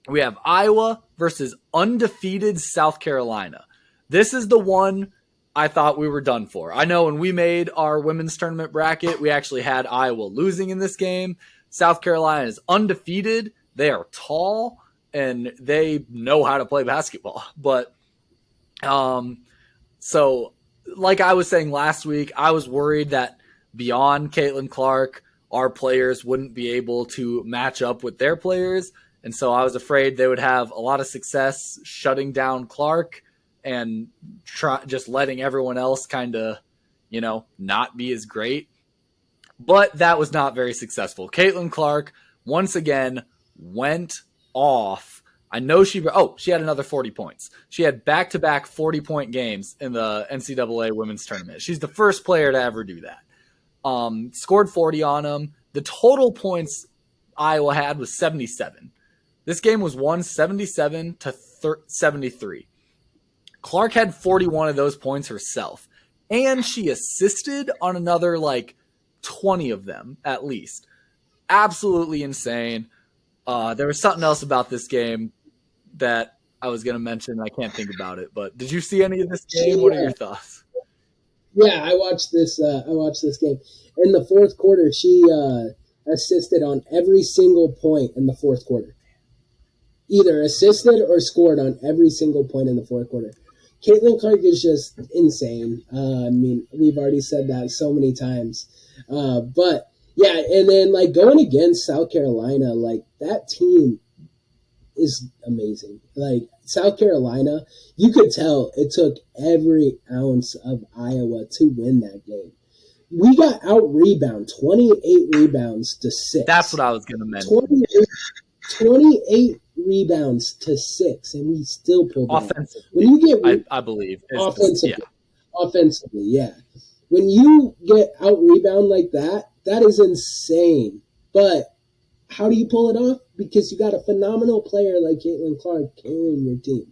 Speaker 1: we have Iowa versus undefeated South Carolina. This is the one I thought we were done for. I know when we made our women's tournament bracket, we actually had Iowa losing in this game. South Carolina is undefeated. They are tall, and they know how to play basketball. But, so like I was saying last week, I was worried that beyond Caitlin Clark, our players wouldn't be able to match up with their players. And so I was afraid they would have a lot of success shutting down Clark and just letting everyone else kind of, not be as great. But that was not very successful. Caitlin Clark, once again, went off. I know she had another 40 points. She had back-to-back 40-point games in the NCAA women's tournament. She's the first player to ever do that. Scored 40 on them. The total points Iowa had was 77. This game was won 77-73. Clark had 41 of those points herself, and she assisted on another 20 of them at least. Absolutely insane. There was something else about this game that I was going to mention. I can't think about it, but did you see any of this game? What are your thoughts?
Speaker 3: Yeah, I watched this game. In the fourth quarter, she assisted on every single point in the fourth quarter. Either assisted or scored on every single point in the fourth quarter. Caitlin Clark is just insane. We've already said that so many times. But, yeah, and then, going against South Carolina, that team is amazing. South Carolina, you could tell it took every ounce of Iowa to win that game. We got out-rebound, 28 rebounds to 6.
Speaker 1: That's what I was going to mention.
Speaker 3: 28 rebounds to 6, and we still pulled it
Speaker 1: offensively.
Speaker 3: When you get
Speaker 1: I believe
Speaker 3: offensively, yeah. When you get out rebound like that, that is insane. But how do you pull it off? Because you got a phenomenal player like Caitlin Clark carrying your team.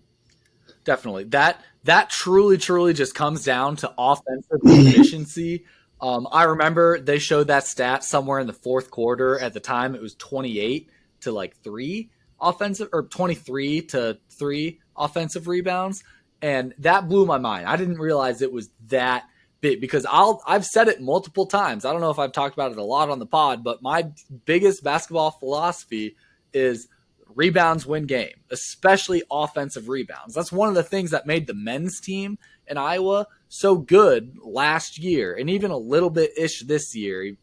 Speaker 1: Definitely, that truly just comes down to offensive efficiency. I remember they showed that stat somewhere in the fourth quarter. At the time, it was 28-3 offensive, or 23-3 offensive rebounds, and that blew my mind. I didn't realize it was that big because I've said it multiple times. I don't know if I've talked about it a lot on the pod, but my biggest basketball philosophy is rebounds win game, especially offensive rebounds. That's one of the things that made the men's team in Iowa so good last year, and even a little bit ish this year.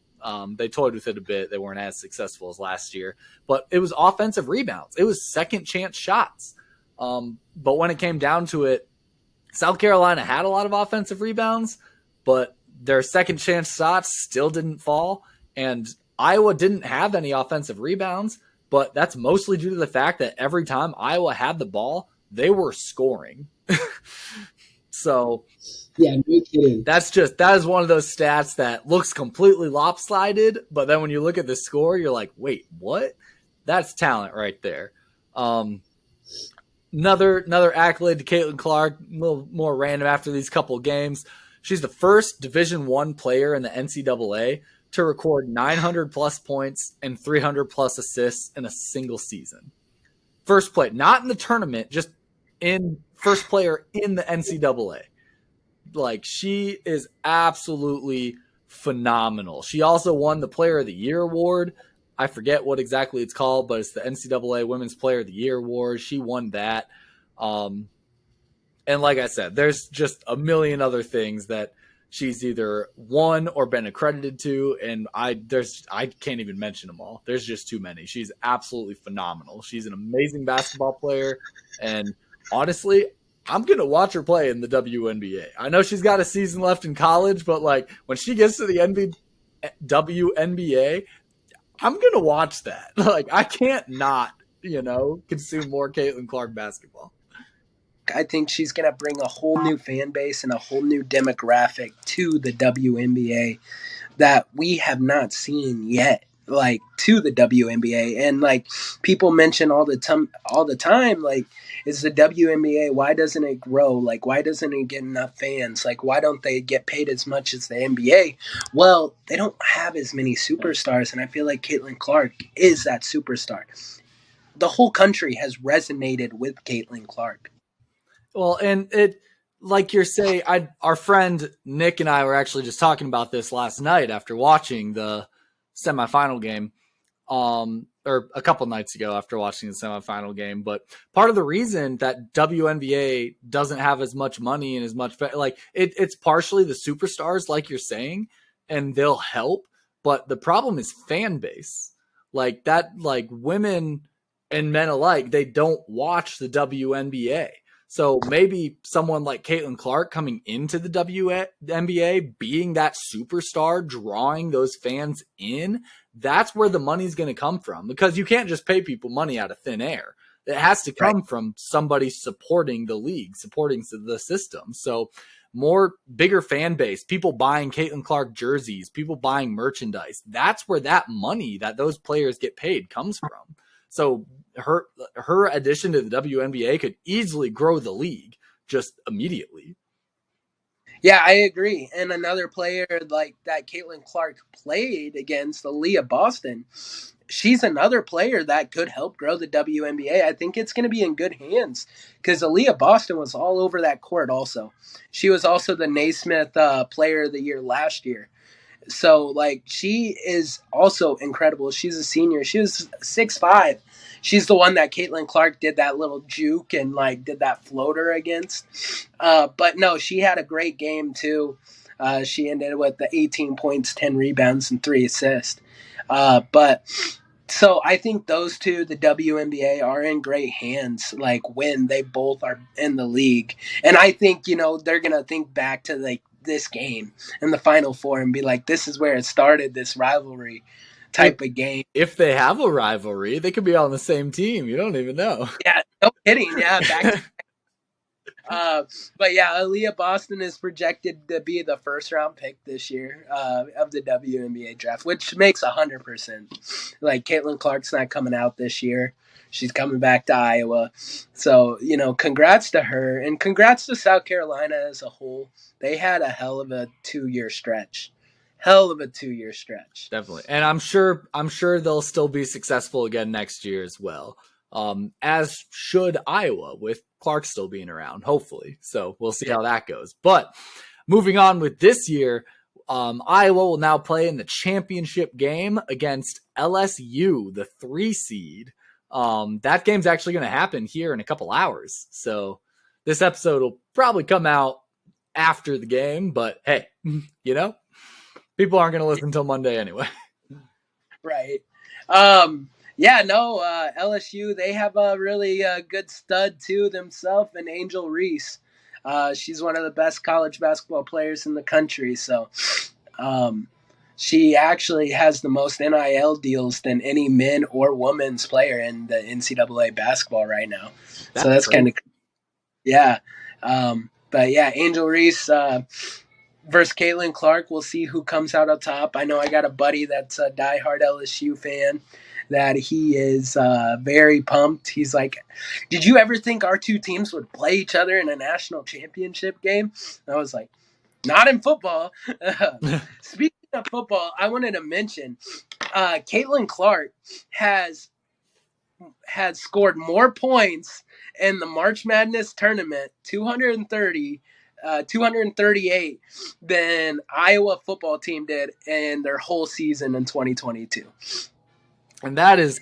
Speaker 1: They toyed with it a bit. They weren't as successful as last year, but it was offensive rebounds. It was second chance shots. But when it came down to it, South Carolina had a lot of offensive rebounds, but their second chance shots still didn't fall. And Iowa didn't have any offensive rebounds, but that's mostly due to the fact that every time Iowa had the ball, they were scoring. So
Speaker 3: yeah, no kidding.
Speaker 1: That is one of those stats that looks completely lopsided, but then when you look at the score, you're like, wait, what? That's talent right there. Another accolade to Caitlin Clark, a little more random after these couple of games. She's the first Division I player in the NCAA to record 900-plus points and 300-plus assists in a single season. First play, not in the tournament, just in first player in the NCAA. She is absolutely phenomenal. She also won the Player of the Year award. I forget what exactly it's called, but it's the NCAA Women's Player of the Year award. She won that. And like I said, there's just a million other things that she's either won or been accredited to, and I can't even mention them all. There's just too many. She's absolutely phenomenal. She's an amazing basketball player, and honestly, I'm going to watch her play in the WNBA. I know she's got a season left in college, but when she gets to the WNBA, I'm going to watch that. I can't not, consume more Caitlin Clark basketball.
Speaker 2: I think she's going to bring a whole new fan base and a whole new demographic to the WNBA that we have not seen yet, to the WNBA. And people mention all the time, is the WNBA, why doesn't it grow? Why doesn't it get enough fans? Why don't they get paid as much as the NBA? Well, they don't have as many superstars, and I feel like Caitlin Clark is that superstar. The whole country has resonated with Caitlin Clark.
Speaker 1: Well, and it, like you're saying, our friend Nick and I were actually just talking about this last night after watching the semifinal game, or a couple nights ago after watching the semifinal game. But part of the reason that WNBA doesn't have as much money and as much, it's partially the superstars, like you're saying. and they'll help. But the problem is fan base. Like that, like women and men alike, they don't watch the WNBA. So maybe someone like Caitlin Clark coming into the WNBA, being that superstar, drawing those fans in, that's where the money's going to come from. Because you can't just pay people money out of thin air. It has to come from somebody supporting the league, supporting the system. So bigger fan base, people buying Caitlin Clark jerseys, people buying merchandise. That's where that money that those players get paid comes from. So her addition to the WNBA could easily grow the league just immediately.
Speaker 2: Yeah, I agree. And another player like that Caitlin Clark played against, Aaliyah Boston, she's another player that could help grow the WNBA. I think it's going to be in good hands because Aaliyah Boston was all over that court also. She was also the Naismith Player of the Year last year. So, like, she is also incredible. She's a senior. She was 6'5". She's the one that Caitlin Clark did that little juke and, like, did that floater against. But, no, she had a great game, too. She ended with the 18 points, 10 rebounds, and 3 assists. So I think those two, the WNBA, are in great hands, like, when they both are in the league. And I think, they're going to think back to, like, this game in the Final Four and be like, this is where it started, this rivalry type of game.
Speaker 1: If they have a rivalry, they could be on the same team. You don't even know.
Speaker 2: Yeah, no kidding. Yeah, back to but yeah, Aaliyah Boston is projected to be the first round pick this year of the WNBA draft, which makes 100%. Like, Caitlin Clark's not coming out this year. She's coming back to Iowa. So, congrats to her, and congrats to South Carolina as a whole. They had a hell of a 2-year stretch.
Speaker 1: Definitely. And I'm sure they'll still be successful again next year as well. As should Iowa, with Clark still being around, hopefully. So we'll see how that goes. But moving on with this year, Iowa will now play in the championship game against LSU, the 3 seed. That game's actually going to happen here in a couple hours. So this episode will probably come out after the game, but hey, people aren't going to listen until Monday anyway.
Speaker 2: Right. LSU, they have a really good stud too themselves, and Angel Reese. She's one of the best college basketball players in the country. So she actually has the most NIL deals than any men or women's player in the NCAA basketball right now. That's kind of, yeah. But yeah, Angel Reese versus Caitlin Clark. We'll see who comes out on top. I know I got a buddy that's a diehard LSU fan that he is very pumped. He's like, did you ever think our two teams would play each other in a national championship game? And I was like, not in football. Speaking of football, I wanted to mention Caitlin Clark has scored more points in the March Madness tournament, 238, than Iowa football team did in their whole season in 2022.
Speaker 1: And that is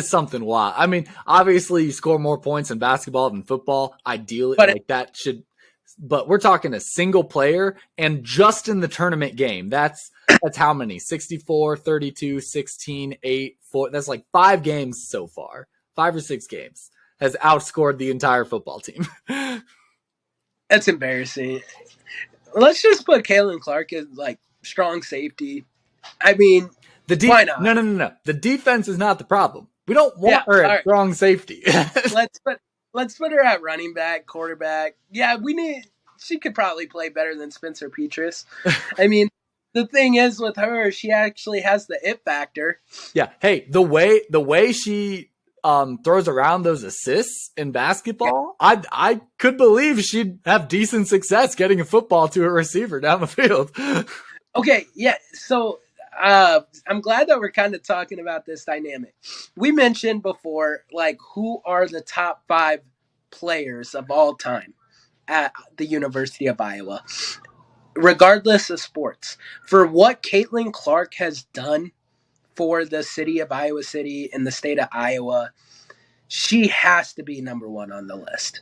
Speaker 1: something wild. I mean, obviously you score more points in basketball than football. Ideally, but we're talking a single player, and just in the tournament game, that's how many? 64, 32, 16, 8, 4. That's like 5 games so far. 5 or 6 games has outscored the entire football team.
Speaker 2: That's embarrassing. Let's just put Caitlin Clark as like strong safety. I mean, why not?
Speaker 1: No. The defense is not the problem. We don't want her at strong safety.
Speaker 2: Let's put her at running back, quarterback. Yeah, she could probably play better than Spencer Petras. I mean, the thing is with her, she actually has the it factor.
Speaker 1: Yeah. Hey, the way she throws around those assists in basketball, I could believe she'd have decent success getting a football to a receiver down the field.
Speaker 2: Okay, yeah. So I'm glad that we're kind of talking about this dynamic. We mentioned before, like, who are the top 5 players of all time at the University of Iowa, regardless of sports. For what Caitlin Clark has done for the city of Iowa City and the state of Iowa, she has to be number 1 on the list.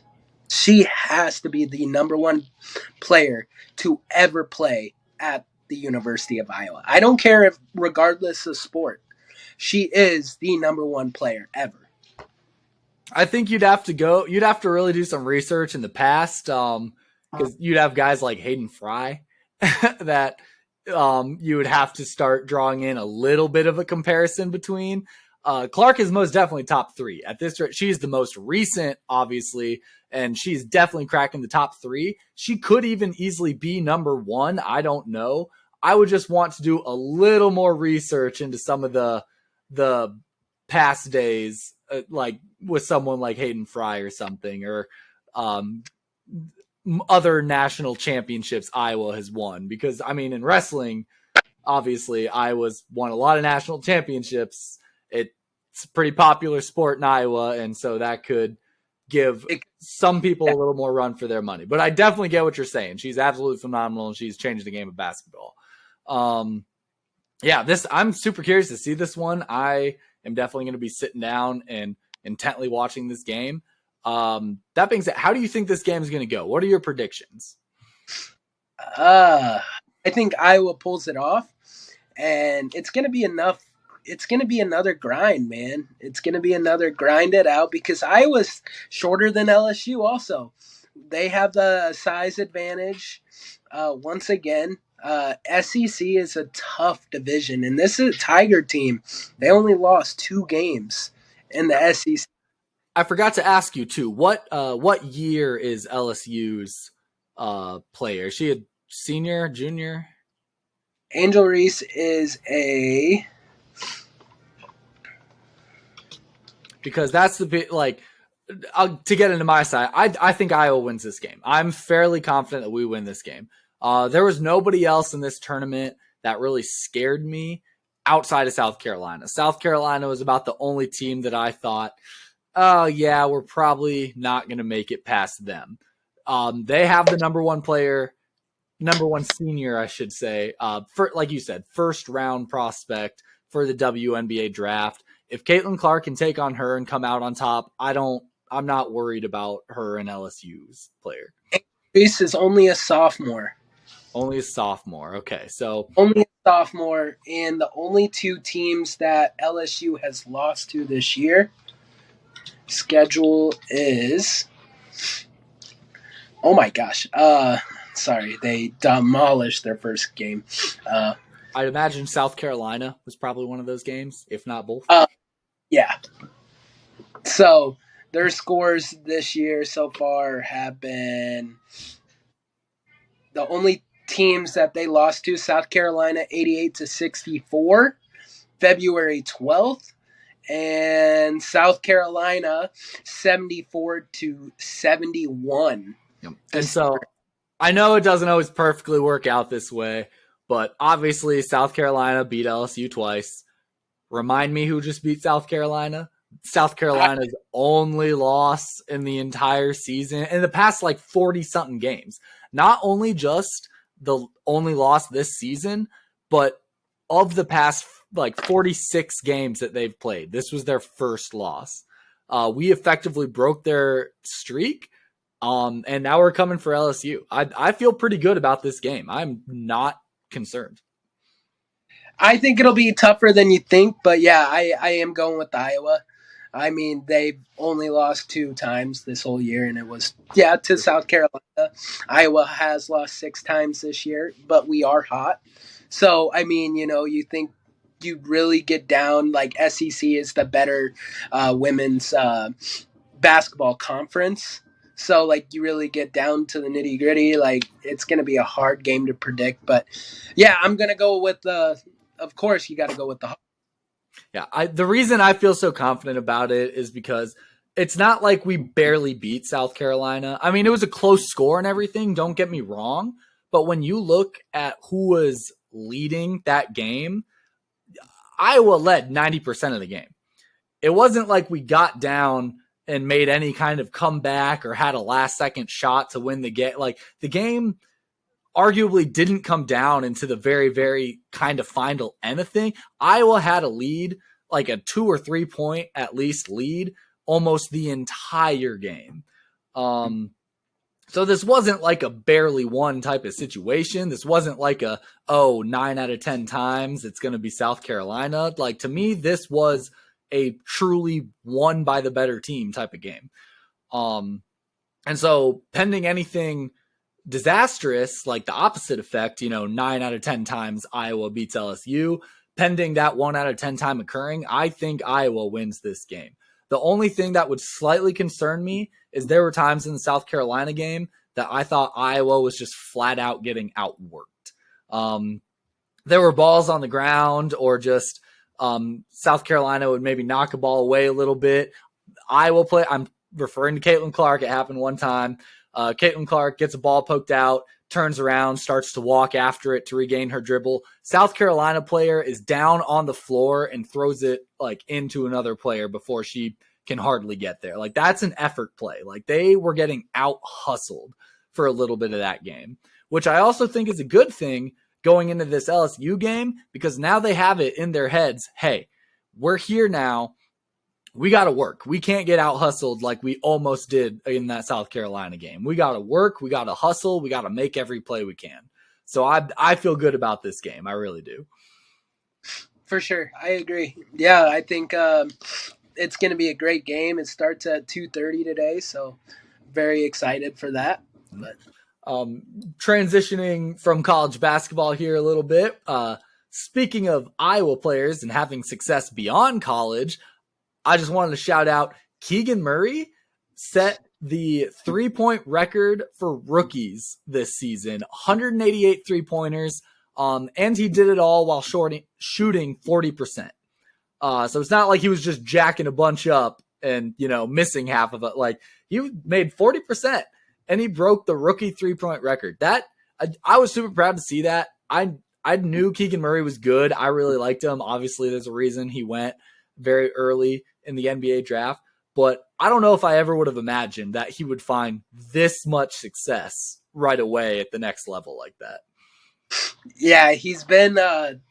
Speaker 2: She has to be the number 1 player to ever play at
Speaker 3: the University of Iowa. I don't care if, regardless of sport, she is the number one player ever.
Speaker 1: I think you'd have to really do some research in the past, because you'd have guys like Hayden Fry that you would have to start drawing in a little bit of a comparison between. Clark is most definitely top 3 at this rate. She's the most recent, obviously, and she's definitely cracking the top 3. She could even easily be number 1. I don't know. I would just want to do a little more research into some of the past days, like with someone like Hayden Fry or something, or other national championships Iowa has won. Because, I mean, in wrestling, obviously, Iowa's won a lot of national championships. It's a pretty popular sport in Iowa, and so that could give some people a little more run for their money. But I definitely get what you're saying. She's absolutely phenomenal, and she's changed the game of basketball. I'm super curious to see this one. I am definitely going to be sitting down and intently watching this game. That being said, how do you think this game is going to go? What are your predictions?
Speaker 3: I think Iowa pulls it off, and it's going to be enough. It's going to be another grind, man. It's going to be another grind it out, because Iowa's shorter than LSU also. They have the size advantage. Once again, SEC is a tough division, and this is a Tiger team. They only lost 2 games in the SEC.
Speaker 1: I forgot to ask you too. What year is LSU's player? Is she a senior, junior?
Speaker 3: Angel Reese is a...
Speaker 1: Because that's the bit, like, to get into my side, I think Iowa wins this game. I'm fairly confident that we win this game. There was nobody else in this tournament that really scared me outside of South Carolina. South Carolina was about the only team that I thought, oh yeah, we're probably not going to make it past them. They have the number one senior, I should say, like you said, first round prospect for the WNBA draft. If Caitlin Clark can take on her and come out on top, I'm not worried about her and LSU's player.
Speaker 3: Reese is only a sophomore.
Speaker 1: Only a sophomore. Okay, so
Speaker 3: only a sophomore, and the only 2 teams that LSU has lost to this year schedule is, oh my gosh, sorry, they demolished their first game.
Speaker 1: I'd imagine South Carolina was probably one of those games, if not both.
Speaker 3: Yeah. So their scores this year so far have been, the only teams that they lost to: South Carolina 88-64, February 12th, and South Carolina 74-71.
Speaker 1: Yep. And so I know it doesn't always perfectly work out this way, but obviously South Carolina beat LSU twice. Remind me who just beat South Carolina? South Carolina's only loss in the entire season, in the past like 40-something games. Not only just the only loss this season, but of the past like 46 games that they've played, this was their first loss. We effectively broke their streak, and now we're coming for LSU. I feel pretty good about this game. I'm not concerned.
Speaker 3: I think it'll be tougher than you think, but yeah, I am going with Iowa. I mean, they've only lost 2 times this whole year, and it was, to South Carolina. Iowa has lost 6 times this year, but we are hot. So, I mean, you think you really get down, like SEC is the better women's basketball conference. So, like, you really get down to the nitty gritty. Like, it's going to be a hard game to predict. But, yeah, I'm going to go with of course, you got to go with the Hawks.
Speaker 1: Yeah, the reason I feel so confident about it is because it's not like we barely beat South Carolina. I mean, it was a close score and everything, don't get me wrong. But when you look at who was leading that game, Iowa led 90% of the game. It wasn't like we got down and made any kind of comeback or had a last-second shot to win the game. Like, the game arguably didn't come down into the very, very kind of final anything. Iowa had a lead, like a 2 or 3 point at least lead, almost the entire game. So this wasn't like a barely won type of situation. This wasn't like 9 out of 10 times it's going to be South Carolina. Like, to me, this was a truly won by the better team type of game. And so pending anything disastrous, like the opposite effect, 9 out of 10 times Iowa beats LSU, pending that 1 out of 10 time occurring, I think Iowa wins this game. The only thing that would slightly concern me is there were times in the South Carolina game that I thought Iowa was just flat out getting outworked. There were balls on the ground, or just South Carolina would maybe knock a ball away a little bit. Iowa play, I'm referring to Caitlin Clark. It happened one time. Caitlin Clark gets a ball poked out, turns around, starts to walk after it to regain her dribble. South Carolina player is down on the floor and throws it like into another player before she can hardly get there. Like, that's an effort play. Like, they were getting out hustled for a little bit of that game, which I also think is a good thing going into this LSU game, because now they have it in their heads. Hey, we're here now. We got to work. We can't get out hustled like we almost did in that South Carolina game. We got to work. We got to hustle. We got to make every play we can. So I feel good about this game. I really do.
Speaker 3: For sure. I agree. Yeah, I think it's going to be a great game. It starts at 2:30 today, so very excited for that. But
Speaker 1: transitioning from college basketball here a little bit. Speaking of Iowa players and having success beyond college, I just wanted to shout out Keegan Murray set the 3-point record for rookies this season, 188 3-pointers, and he did it all while shooting 40%. So it's not like he was just jacking a bunch up and, missing half of it. Like, he made 40% and he broke the rookie 3-point record. That I was super proud to see that. I knew Keegan Murray was good. I really liked him. Obviously, there's a reason he went very early in the NBA draft, but I don't know if I ever would have imagined that he would find this much success right away at the next level like that.
Speaker 3: Yeah, he's been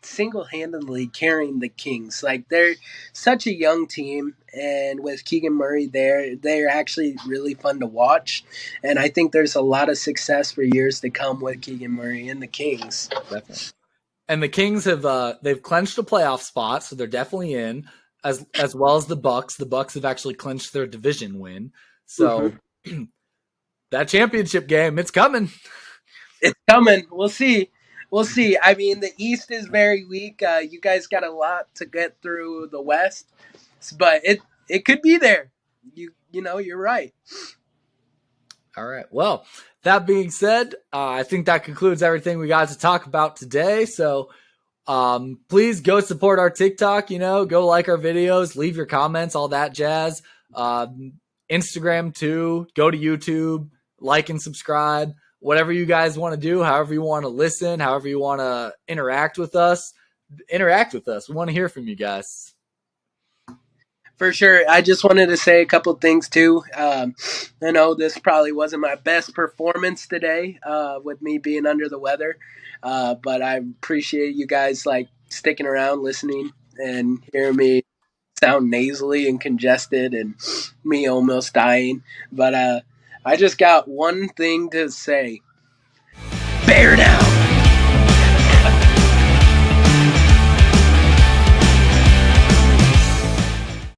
Speaker 3: single-handedly carrying the Kings. Like, they're such a young team, and with Keegan Murray there, they're actually really fun to watch. And I think there's a lot of success for years to come with Keegan Murray and the Kings.
Speaker 1: Definitely. And the Kings have they've clinched a playoff spot, so they're definitely in, as well as the Bucks. The Bucks have actually clinched their division win. So that championship game, it's coming.
Speaker 3: It's coming. We'll see. We'll see. I mean, the East is very weak. You guys got a lot to get through the West, but it could be there. You're right.
Speaker 1: All right. Well, that being said, I think that concludes everything we got to talk about today. So please go support our TikTok, go like our videos, leave your comments, all that jazz. Instagram too, go to YouTube, like and subscribe, whatever you guys want to do, however you want to listen, however you want to interact with us. We want to hear from you guys.
Speaker 3: For sure. I just wanted to say a couple things too. I know this probably wasn't my best performance today with me being under the weather, but I appreciate you guys sticking around, listening, and hearing me sound nasally and congested and me almost dying. But I just got one thing to say. Bear down!